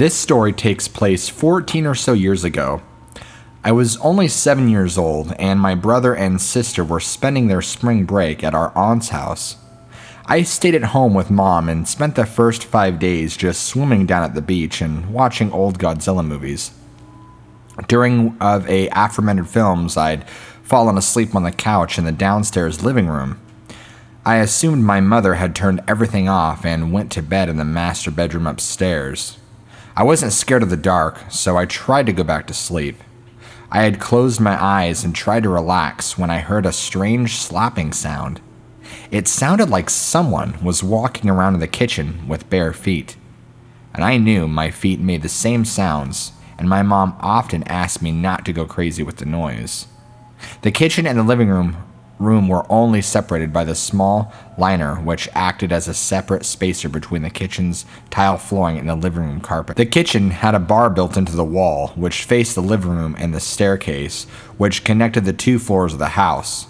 This story takes place 14 or so years ago. I was only 7 years old, and my brother and sister were spending their spring break at our aunt's house. I stayed at home with Mom and spent the first 5 days just swimming down at the beach and watching old Godzilla movies. During the aforementioned films, I'd fallen asleep on the couch in the downstairs living room. I assumed my mother had turned everything off and went to bed in the master bedroom upstairs. I wasn't scared of the dark, so I tried to go back to sleep. I had closed my eyes and tried to relax when I heard a strange slapping sound. It sounded like someone was walking around in the kitchen with bare feet. And I knew my feet made the same sounds, and my mom often asked me not to go crazy with the noise. The kitchen and the living room were only separated by the small liner which acted as a separate spacer between the kitchen's tile flooring and the living room carpet. The kitchen had a bar built into the wall which faced the living room and the staircase which connected the 2 floors of the house.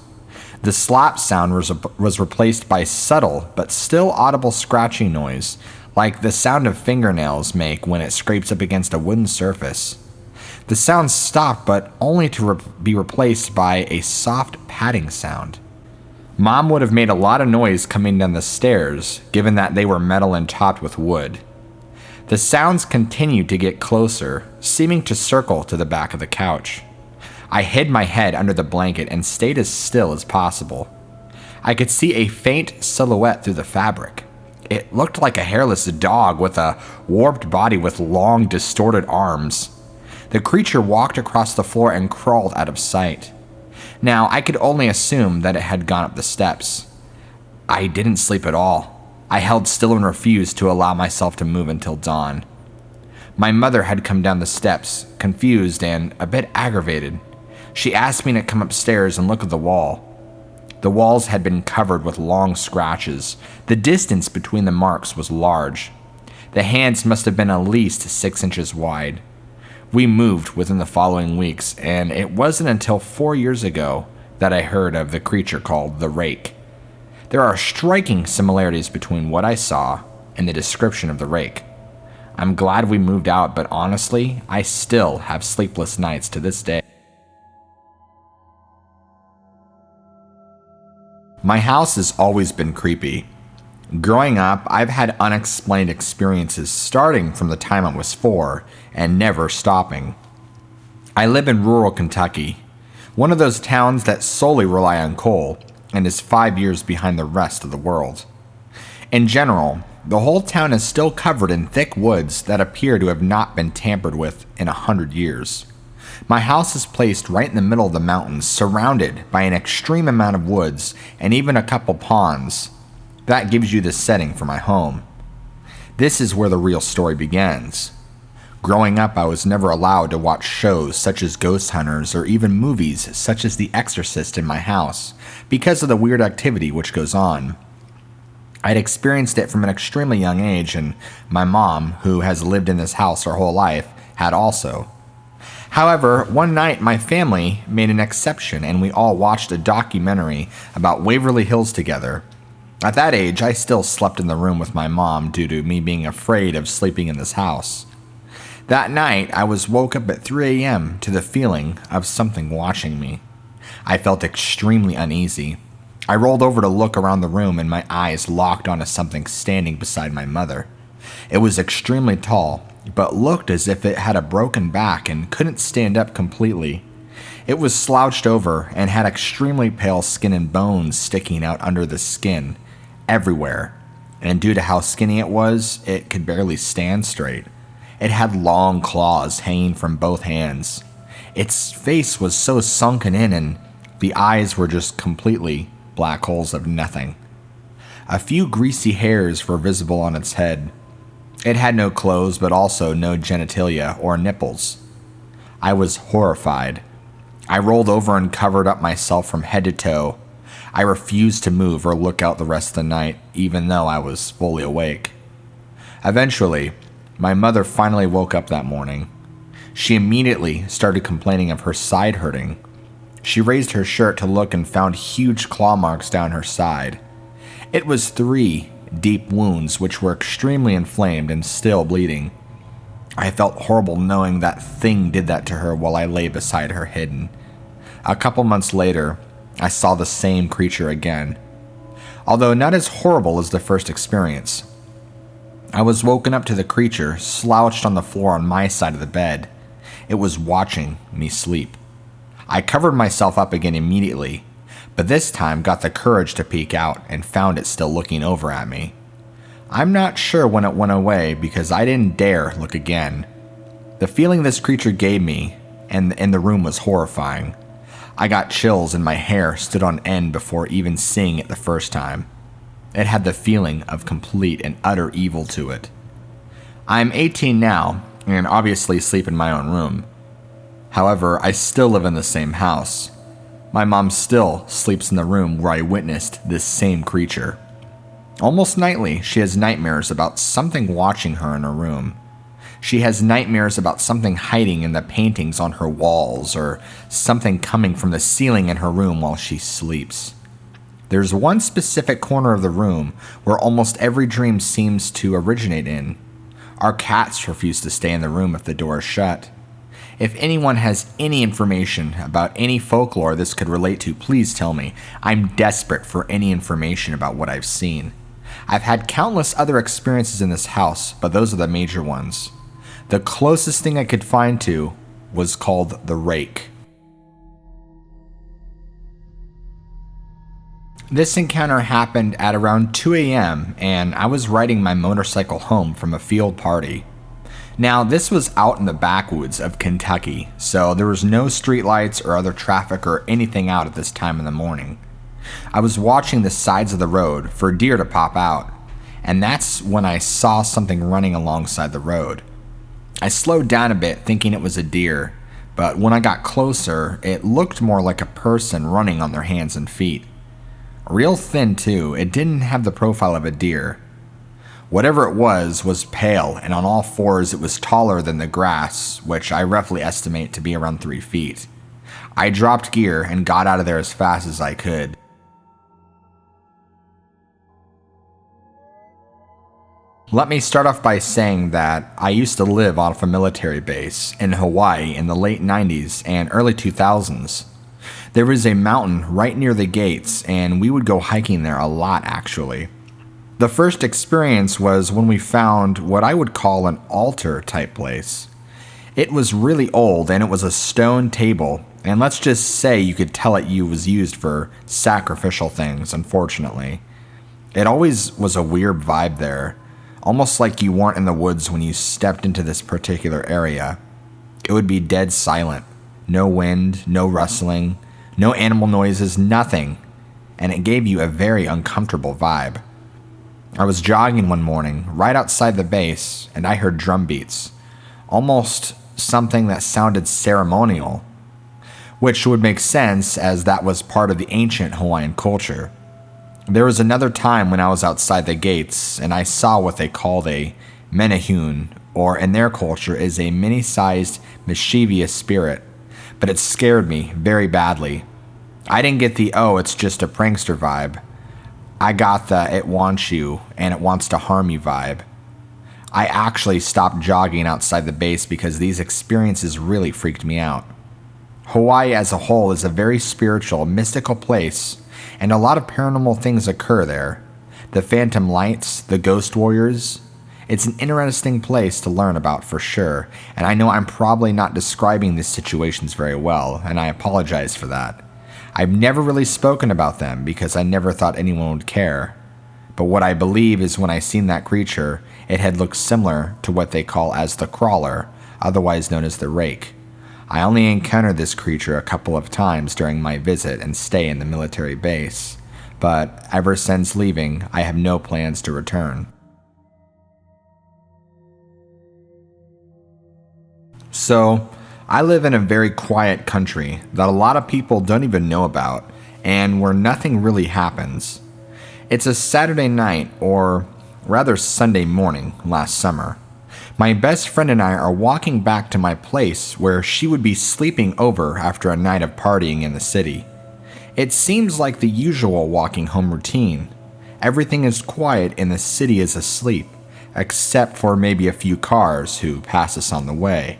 The slap sound was replaced by subtle but still audible scratching noise, like the sound of fingernails make when it scrapes up against a wooden surface. The sound stopped, but only to be replaced by a soft padding sound. Mom would have made a lot of noise coming down the stairs, given that they were metal and topped with wood. The sounds continued to get closer, seeming to circle to the back of the couch. I hid my head under the blanket and stayed as still as possible. I could see a faint silhouette through the fabric. It looked like a hairless dog with a warped body with long, distorted arms. The creature walked across the floor and crawled out of sight. Now, I could only assume that it had gone up the steps. I didn't sleep at all. I held still and refused to allow myself to move until dawn. My mother had come down the steps, confused and a bit aggravated. She asked me to come upstairs and look at the wall. The walls had been covered with long scratches. The distance between the marks was large. The hands must have been at least 6 inches wide. We moved within the following weeks, and it wasn't until 4 years ago that I heard of the creature called the RAKE. There are striking similarities between what I saw and the description of the RAKE. I'm glad we moved out, but honestly, I still have sleepless nights to this day. My house has always been creepy. Growing up, I've had unexplained experiences starting from the time I was 4 and never stopping. I live in rural Kentucky, one of those towns that solely rely on coal and is 5 years behind the rest of the world. In general, the whole town is still covered in thick woods that appear to have not been tampered with in 100 years. My house is placed right in the middle of the mountains, surrounded by an extreme amount of woods and even a couple ponds. That gives you the setting for my home. This is where the real story begins. Growing up, I was never allowed to watch shows such as Ghost Hunters or even movies such as The Exorcist in my house because of the weird activity which goes on. I'd experienced it from an extremely young age, and my mom, who has lived in this house her whole life, had also. However, one night my family made an exception and we all watched a documentary about Waverly Hills together. At that age, I still slept in the room with my mom due to me being afraid of sleeping in this house. That night, I was woke up at 3 a.m. to the feeling of something watching me. I felt extremely uneasy. I rolled over to look around the room and my eyes locked onto something standing beside my mother. It was extremely tall, but looked as if it had a broken back and couldn't stand up completely. It was slouched over and had extremely pale skin and bones sticking out under the skin everywhere, and due to how skinny it was, it could barely stand straight. It had long claws hanging from both hands. Its face was so sunken in, and the eyes were just completely black holes of nothing. A few greasy hairs were visible on its head. It had no clothes, but also no genitalia or nipples. I was horrified. I rolled over and covered up myself from head to toe. I refused to move or look out the rest of the night, even though I was fully awake. Eventually, my mother finally woke up that morning. She immediately started complaining of her side hurting. She raised her shirt to look and found huge claw marks down her side. It was 3 deep wounds which were extremely inflamed and still bleeding. I felt horrible knowing that thing did that to her while I lay beside her hidden. A couple months later, I saw the same creature again, although not as horrible as the first experience. I was woken up to the creature slouched on the floor on my side of the bed. It was watching me sleep. I covered myself up again immediately, but this time got the courage to peek out and found it still looking over at me. I'm not sure when it went away because I didn't dare look again. The feeling this creature gave me and the room was horrifying. I got chills and my hair stood on end before even seeing it the first time. It had the feeling of complete and utter evil to it. I'm 18 now and obviously sleep in my own room. However, I still live in the same house. My mom still sleeps in the room where I witnessed this same creature. Almost nightly, she has nightmares about something watching her in her room. She has nightmares about something hiding in the paintings on her walls or something coming from the ceiling in her room while she sleeps. There's one specific corner of the room where almost every dream seems to originate in. Our cats refuse to stay in the room if the door is shut. If anyone has any information about any folklore this could relate to, please tell me. I'm desperate for any information about what I've seen. I've had countless other experiences in this house, but those are the major ones. The closest thing I could find to was called the RAKE. This encounter happened at around 2 a.m. and I was riding my motorcycle home from a field party. Now, this was out in the backwoods of Kentucky, so there was no streetlights or other traffic or anything out at this time in the morning. I was watching the sides of the road for deer to pop out, and that's when I saw something running alongside the road. I slowed down a bit thinking it was a deer, but when I got closer, it looked more like a person running on their hands and feet. Real thin too, it didn't have the profile of a deer. Whatever it was pale, and on all fours it was taller than the grass, which I roughly estimate to be around 3 feet. I dropped gear and got out of there as fast as I could. Let me start off by saying that I used to live off a military base in Hawaii in the late 90s and early 2000s. There was a mountain right near the gates, and we would go hiking there a lot actually. The first experience was when we found what I would call an altar type place. It was really old and it was a stone table, and let's just say you could tell it was used for sacrificial things, unfortunately. It always was a weird vibe there. Almost like you weren't in the woods when you stepped into this particular area. It would be dead silent. No wind, no rustling, no animal noises, nothing. And it gave you a very uncomfortable vibe. I was jogging one morning right outside the base and I heard drum beats. Almost something that sounded ceremonial. Which would make sense as that was part of the ancient Hawaiian culture. There was another time when I was outside the gates and I saw what they called a menehune, or in their culture is a mini-sized mischievous spirit, but it scared me very badly. I didn't get the "oh, it's just a prankster" vibe. I got the "it wants you and it wants to harm you" vibe. I actually stopped jogging outside the base because these experiences really freaked me out. Hawaii as a whole is a very spiritual, mystical place, and a lot of paranormal things occur there. The phantom lights, the ghost warriors. It's an interesting place to learn about for sure, and I know I'm probably not describing these situations very well, and I apologize for that. I've never really spoken about them because I never thought anyone would care. But what I believe is when I seen that creature, it had looked similar to what they call as the crawler, otherwise known as the rake. I only encountered this creature a couple of times during my visit and stay in the military base, but ever since leaving, I have no plans to return. So, I live in a very quiet country that a lot of people don't even know about, and where nothing really happens. It's a Saturday night, or rather Sunday morning, last summer. My best friend and I are walking back to my place where she would be sleeping over after a night of partying in the city. It seems like the usual walking home routine. Everything is quiet and the city is asleep. except for maybe a few cars who pass us on the way.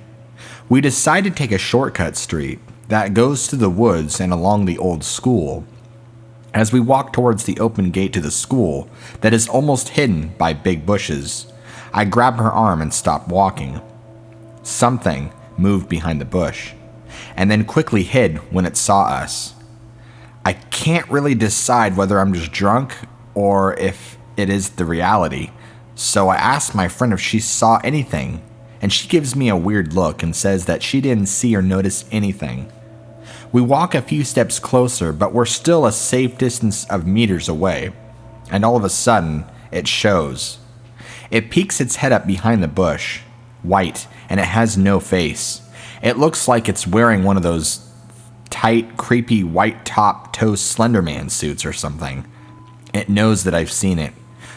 We decide to take a shortcut street that goes through the woods and along the old school. As we walk towards the open gate to the school that is almost hidden by big bushes, I grab her arm and stop walking. Something moved behind the bush, and then quickly hid when it saw us. I can't really decide whether I'm just drunk or if it is the reality, so I asked my friend if she saw anything, and she gives me a weird look and says that she didn't see or notice anything. We walk a few steps closer, but we're still a safe distance of meters away, and all of a sudden, it shows. It peeks its head up behind the bush, white, and it has no face. It looks like it's wearing one of those tight, creepy, white-top-toe Slenderman suits or something. It knows that I've seen it,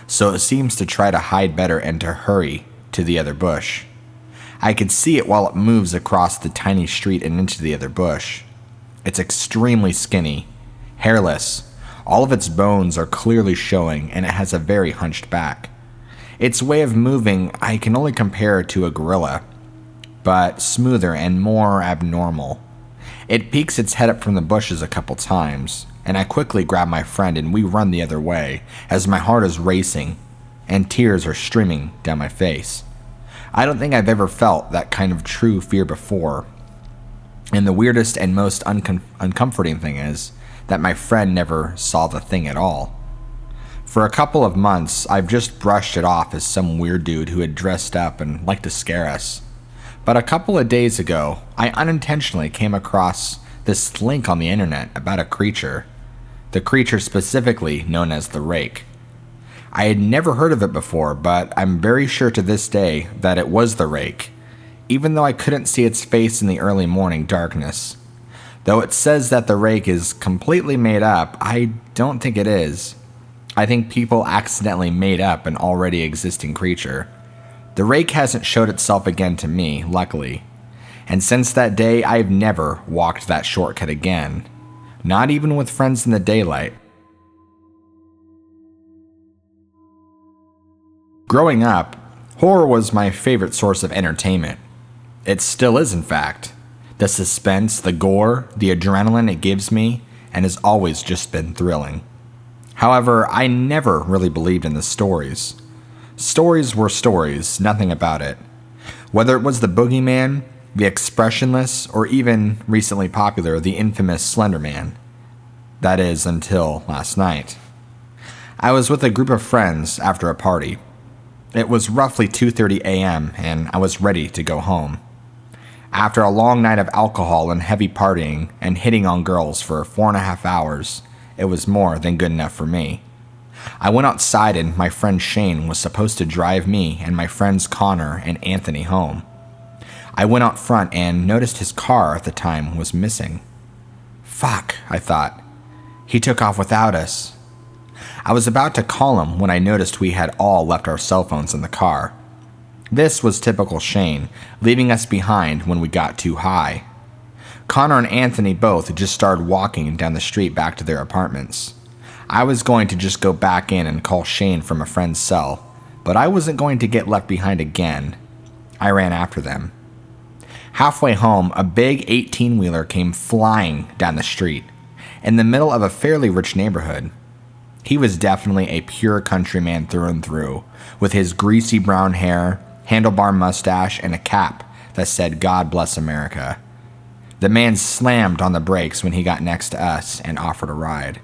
so it seems to try to hide better and to hurry to the other bush. I can see it while it moves across the tiny street and into the other bush. It's extremely skinny, hairless. All of its bones are clearly showing, and it has a very hunched back. Its way of moving I can only compare to a gorilla, but smoother and more abnormal. It peeks its head up from the bushes a couple times, and I quickly grab my friend and we run the other way as my heart is racing and tears are streaming down my face. I don't think I've ever felt that kind of true fear before, and the weirdest and most uncomforting thing is that my friend never saw the thing at all. For a couple of months, I've just brushed it off as some weird dude who had dressed up and liked to scare us. But a couple of days ago, I unintentionally came across this link on the internet about a creature. The creature specifically known as the RAKE. I had never heard of it before, but I'm very sure to this day that it was the RAKE, even though I couldn't see its face in the early morning darkness. Though it says that the RAKE is completely made up, I don't think it is. I think people accidentally made up an already existing creature. The RAKE hasn't showed itself again to me, luckily. And since that day, I've never walked that shortcut again. Not even with friends in the daylight. Growing up, horror was my favorite source of entertainment. It still is, in fact. The suspense, the gore, the adrenaline it gives me, and has always just been thrilling. However, I never really believed in the stories. Stories were stories, nothing about it. Whether it was the boogeyman, the expressionless, or even, recently popular, the infamous Slender Man. That is, until last night. I was with a group of friends after a party. It was roughly 2:30 a.m., and I was ready to go home. After a long night of alcohol and heavy partying and hitting on girls for 4.5 hours, it was more than good enough for me. I went outside and my friend Shane was supposed to drive me and my friends Connor and Anthony home. I went out front and noticed his car at the time was missing. Fuck, I thought. He took off without us. I was about to call him when I noticed we had all left our cell phones in the car. This was typical Shane, leaving us behind when we got too high. Connor and Anthony both just started walking down the street back to their apartments. I was going to just go back in and call Shane from a friend's cell, but I wasn't going to get left behind again. I ran after them. Halfway home, a big 18-wheeler came flying down the street, in the middle of a fairly rich neighborhood. He was definitely a pure countryman through and through, with his greasy brown hair, handlebar mustache, and a cap that said "God bless America." The man slammed on the brakes when he got next to us and offered a ride.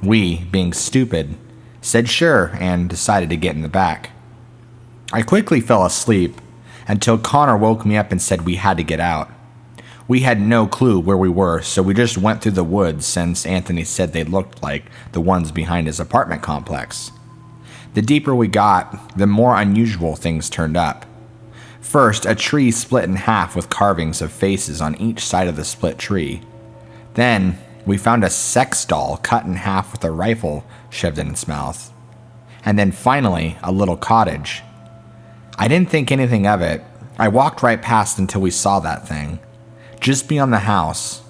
We, being stupid, said sure and decided to get in the back. I quickly fell asleep until Connor woke me up and said we had to get out. We had no clue where we were, so we just went through the woods since Anthony said they looked like the ones behind his apartment complex. The deeper we got, the more unusual things turned up. First, a tree split in half with carvings of faces on each side of the split tree. Then, we found a sex doll cut in half with a rifle shoved in its mouth. And then finally, a little cottage. I didn't think anything of it. I walked right past until we saw that thing. Just beyond the house,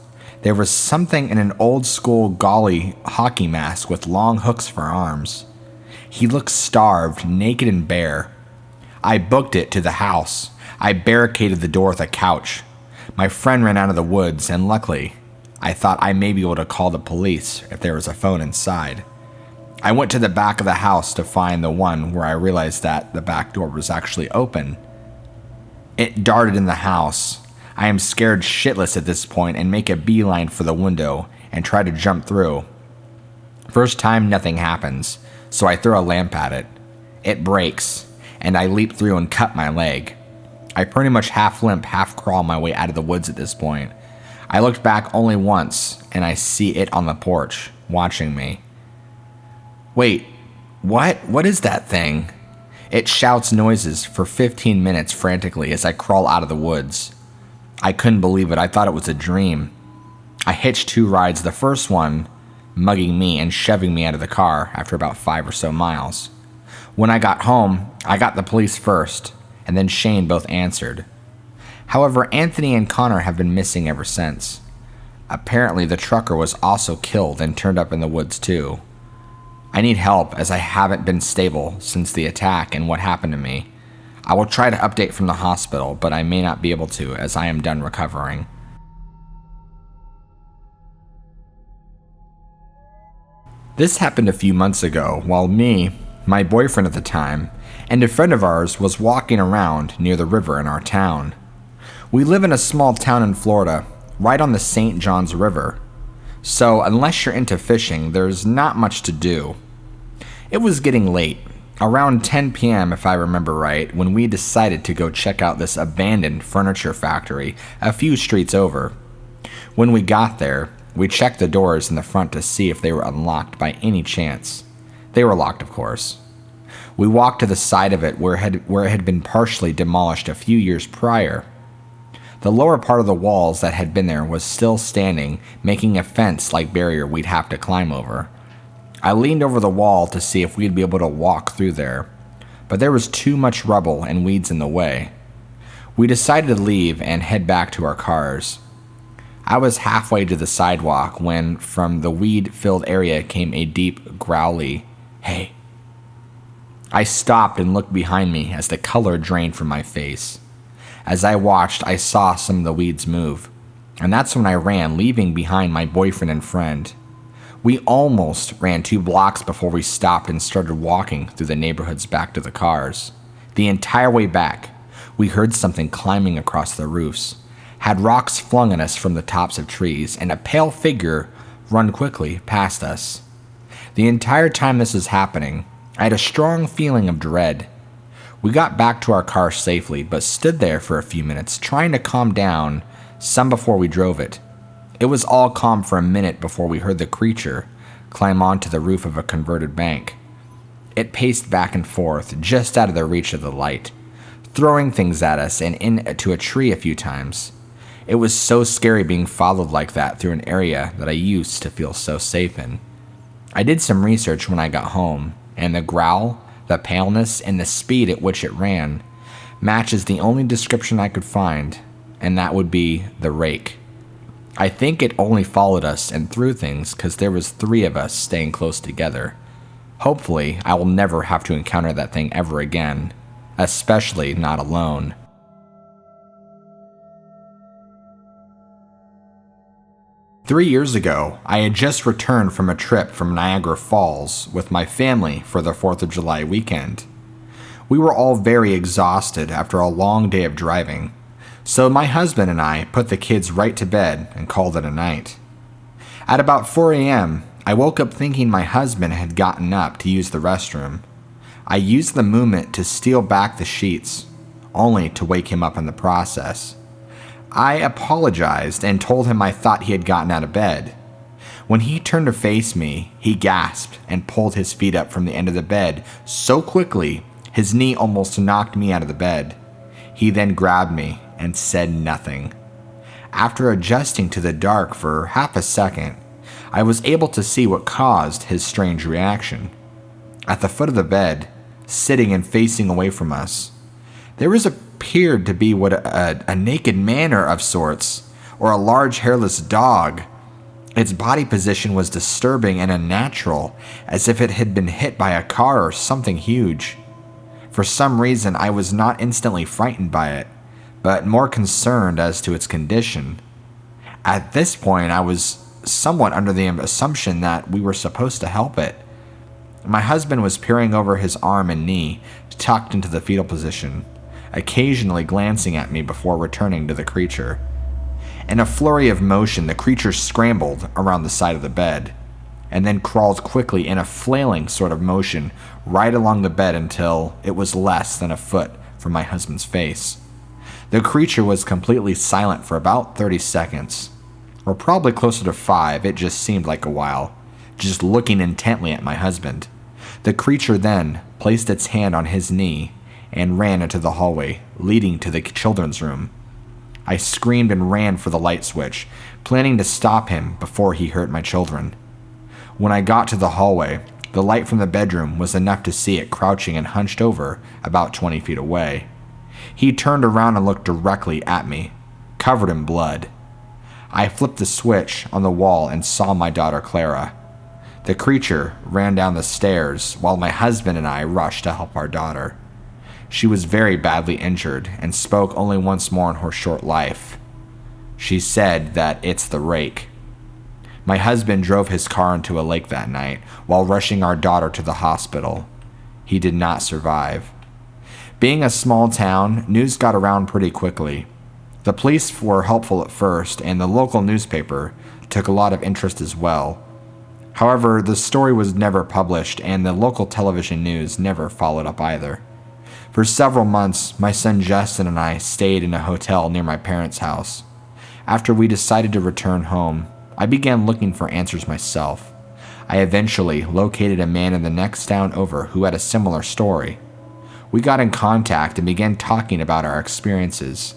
there was something in an old-school golly hockey mask with long hooks for arms. He looked starved, naked and bare, I booked it to the house. I barricaded the door with a couch. My friend ran out of the woods, and luckily, I thought I may be able to call the police if there was a phone inside. I went to the back of the house to find the one where I realized that the back door was actually open. It darted in the house. I am scared shitless at this point and make a beeline for the window and try to jump through. First time, nothing happens, so I throw a lamp at it. It breaks, and I leap through and cut my leg. I pretty much half limp, half crawl my way out of the woods at this point. I looked back only once, and I see it on the porch, watching me. Wait, what? What is that thing? It shouts noises for 15 minutes frantically as I crawl out of the woods. I couldn't believe it. I thought it was a dream. I hitched 2 rides, the first one mugging me and shoving me out of the car after about 5 or so miles. When I got home, I got the police first, and then Shane both answered. However, Anthony and Connor have been missing ever since. Apparently, the trucker was also killed and turned up in the woods too. I need help as I haven't been stable since the attack and what happened to me. I will try to update from the hospital, but I may not be able to as I am done recovering. This happened a few months ago while me, my boyfriend at the time, and a friend of ours was walking around near the river in our town. We live in a small town in Florida, right on the St. Johns River. So unless you're into fishing, there's not much to do. It was getting late, around 10 p.m. if I remember right, when we decided to go check out this abandoned furniture factory a few streets over. When we got there, we checked the doors in the front to see if they were unlocked by any chance. They were locked, of course. We walked to the side of it where it had been partially demolished a few years prior. The lower part of the walls that had been there was still standing, making a fence-like barrier we'd have to climb over. I leaned over the wall to see if we'd be able to walk through there, but there was too much rubble and weeds in the way. We decided to leave and head back to our cars. I was halfway to the sidewalk when, from the weed-filled area, came a deep, growly, "Hey." I stopped and looked behind me as the color drained from my face. As I watched, I saw some of the weeds move, and that's when I ran, leaving behind my boyfriend and friend. We almost ran 2 blocks before we stopped and started walking through the neighborhoods back to the cars. The entire way back, we heard something climbing across the roofs, had rocks flung at us from the tops of trees, and a pale figure run quickly past us. The entire time this was happening, I had a strong feeling of dread. We got back to our car safely, but stood there for a few minutes, trying to calm down, some before we drove it. It was all calm for a minute before we heard the creature climb onto the roof of a converted bank. It paced back and forth, just out of the reach of the light, throwing things at us and into a tree a few times. It was so scary being followed like that through an area that I used to feel so safe in. I did some research when I got home, and the growl, the paleness, and the speed at which it ran matches the only description I could find, and that would be the RAKE. I think it only followed us and threw things because there was 3 of us staying close together. Hopefully, I will never have to encounter that thing ever again, especially not alone. 3 years ago, I had just returned from a trip from Niagara Falls with my family for the 4th of July weekend. We were all very exhausted after a long day of driving, so my husband and I put the kids right to bed and called it a night. At about 4 a.m., I woke up thinking my husband had gotten up to use the restroom. I used the movement to steal back the sheets, only to wake him up in the process. I apologized and told him I thought he had gotten out of bed. When he turned to face me, he gasped and pulled his feet up from the end of the bed so quickly his knee almost knocked me out of the bed. He then grabbed me and said nothing. After adjusting to the dark for half a second, I was able to see what caused his strange reaction. At the foot of the bed, sitting and facing away from us, there appeared to be what a naked man or of sorts, or a large hairless dog. Its body position was disturbing and unnatural, as if it had been hit by a car or something huge. For some reason, I was not instantly frightened by it, but more concerned as to its condition. At this point, I was somewhat under the assumption that we were supposed to help it. My husband was peering over his arm and knee, tucked into the fetal position, occasionally glancing at me before returning to the creature. In a flurry of motion, the creature scrambled around the side of the bed, and then crawled quickly in a flailing sort of motion right along the bed until it was less than a foot from my husband's face. The creature was completely silent for about 30 seconds, or probably closer to 5, it just seemed like a while, just looking intently at my husband. The creature then placed its hand on his knee and ran into the hallway, leading to the children's room. I screamed and ran for the light switch, planning to stop him before he hurt my children. When I got to the hallway, the light from the bedroom was enough to see it crouching and hunched over about 20 feet away. He turned around and looked directly at me, covered in blood. I flipped the switch on the wall and saw my daughter Clara. The creature ran down the stairs while my husband and I rushed to help our daughter. She was very badly injured and spoke only once more in her short life. She said that it's the RAKE. My husband drove his car into a lake that night while rushing our daughter to the hospital. He did not survive. Being a small town, news got around pretty quickly. The police were helpful at first, and the local newspaper took a lot of interest as well. However, the story was never published, and the local television news never followed up either. For several months, my son Justin and I stayed in a hotel near my parents' house. After we decided to return home, I began looking for answers myself. I eventually located a man in the next town over who had a similar story. We got in contact and began talking about our experiences.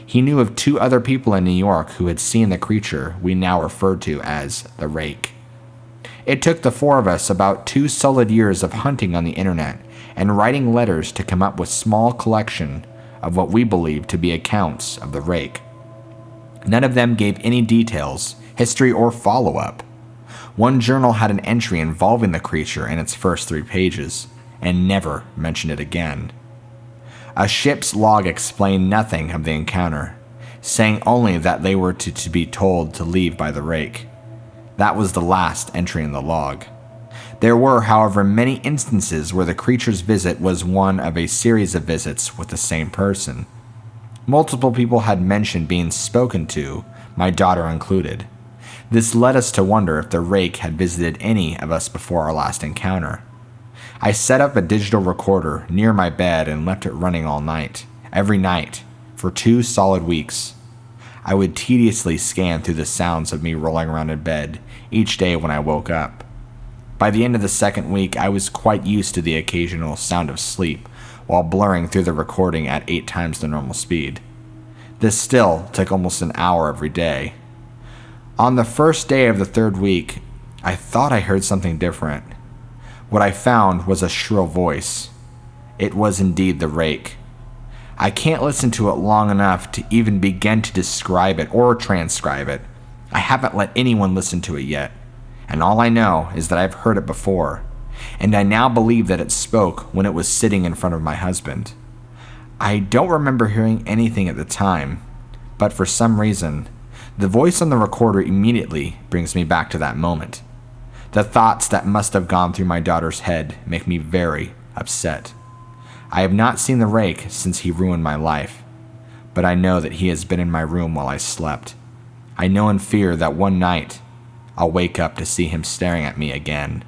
He knew of 2 other people in New York who had seen the creature we now refer to as the RAKE. It took the 4 of us about 2 solid years of hunting on the internet and writing letters to come up with a small collection of what we believed to be accounts of the RAKE. None of them gave any details, history, or follow-up. One journal had an entry involving the creature in its first 3 pages, and never mentioned it again. A ship's log explained nothing of the encounter, saying only that they were to be told to leave by the RAKE. That was the last entry in the log. There were, however, many instances where the creature's visit was one of a series of visits with the same person. Multiple people had mentioned being spoken to, my daughter included. This led us to wonder if the RAKE had visited any of us before our last encounter. I set up a digital recorder near my bed and left it running all night, every night, for 2 solid weeks. I would tediously scan through the sounds of me rolling around in bed each day when I woke up. By the end of the 2nd week, I was quite used to the occasional sound of sleep while blurring through the recording at 8 times the normal speed. This still took almost an hour every day. On the first day of the 3rd week, I thought I heard something different. What I found was a shrill voice. It was indeed the RAKE. I can't listen to it long enough to even begin to describe it or transcribe it. I haven't let anyone listen to it yet, and all I know is that I've heard it before, and I now believe that it spoke when it was sitting in front of my husband. I don't remember hearing anything at the time, but for some reason, the voice on the recorder immediately brings me back to that moment. The thoughts that must have gone through my daughter's head make me very upset. I have not seen the RAKE since he ruined my life, but I know that he has been in my room while I slept. I know in fear that one night I'll wake up to see him staring at me again.